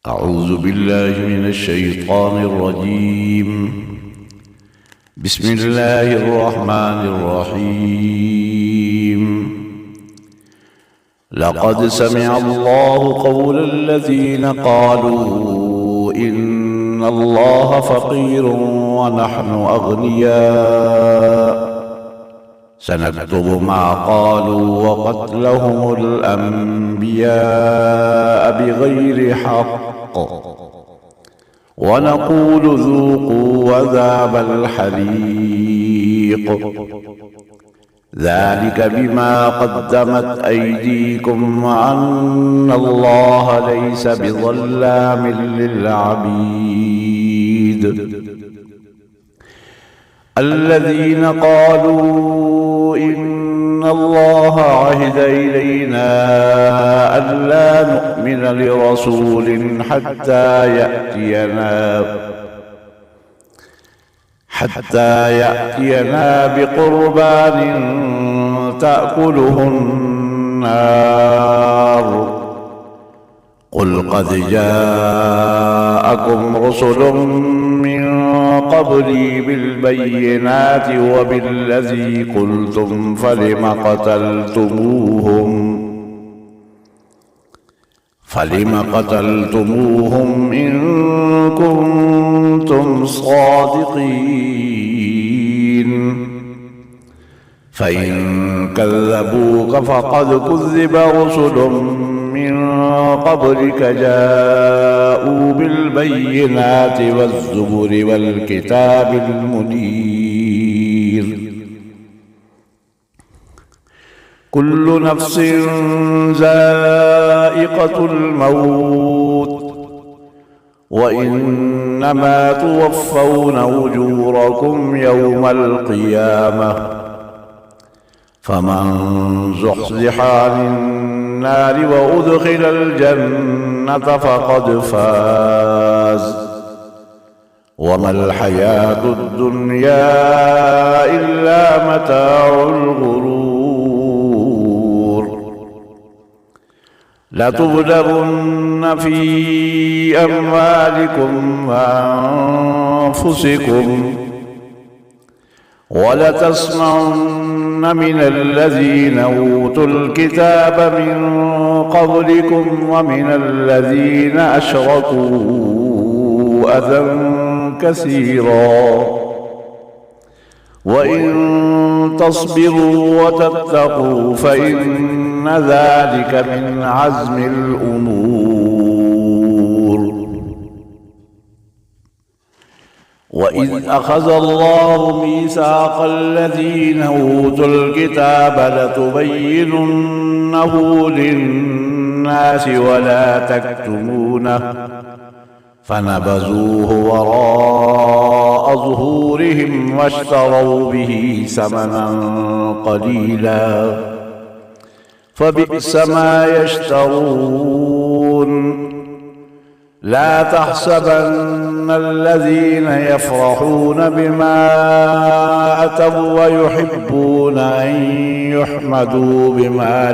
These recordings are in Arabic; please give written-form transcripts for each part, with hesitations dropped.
أعوذ بالله من الشيطان الرجيم. بسم الله الرحمن الرحيم. لقد سمع الله قول الذين قالوا إن الله فقير ونحن أغنياء سنكتب ما قالوا وقتلهم الأنبياء بغير حق ونقول ذوقوا عذاب الحريق ذلك بما قدمت أيديكم وأن الله ليس بظلام للعبيد. الذين قالوا إن الله عهد إلينا ألا نؤمن لرسول حتى يأتينا بقربان تأكله النار. قل قد جاءكم رسل من قبلي بالبينات وبالذي قلتم فلم قتلتموهم إن كنتم صادقين. فإن كذبوك فقد كذب رسل من قبلك جاءوا بالبينات والزبر والكتاب المنير. كل نفس ذائقة الموت وإنما توفون أجوركم يوم القيامة. فمن زحزح عن النار وأدخل الجنة فقد فاز وما الحياة الدنيا إلا متاع الغرور. لتبلغن في أموالكم وأنفسكم ولتسمعن من الذين أوتوا الكتاب من قبلكم ومن الذين أشركوا أذى كثيرا وإن تصبروا وتتقوا فإن ذلك من عزم الأمور. وإذ أخذ الله ميثاق الذين أوتوا الكتاب لتبيننه للناس ولا تكتمونه فنبذوه وراء ظهورهم واشتروا به ثمنا قليلا فبئس ما يشترون. لا تحسبن الذين يفرحون بما أتوا ويحبون أن يحمدوا بما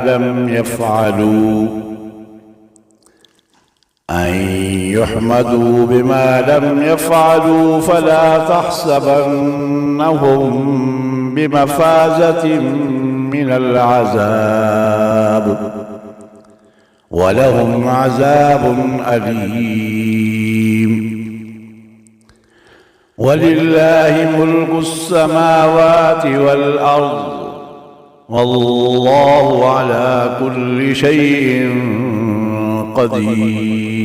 لم يفعلوا فلا تحسبنهم بمفازة من العذاب ولهم عذاب أليم. ولله ملك السماوات والأرض والله على كل شيء قدير.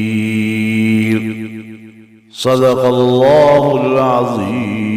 صدق الله العظيم.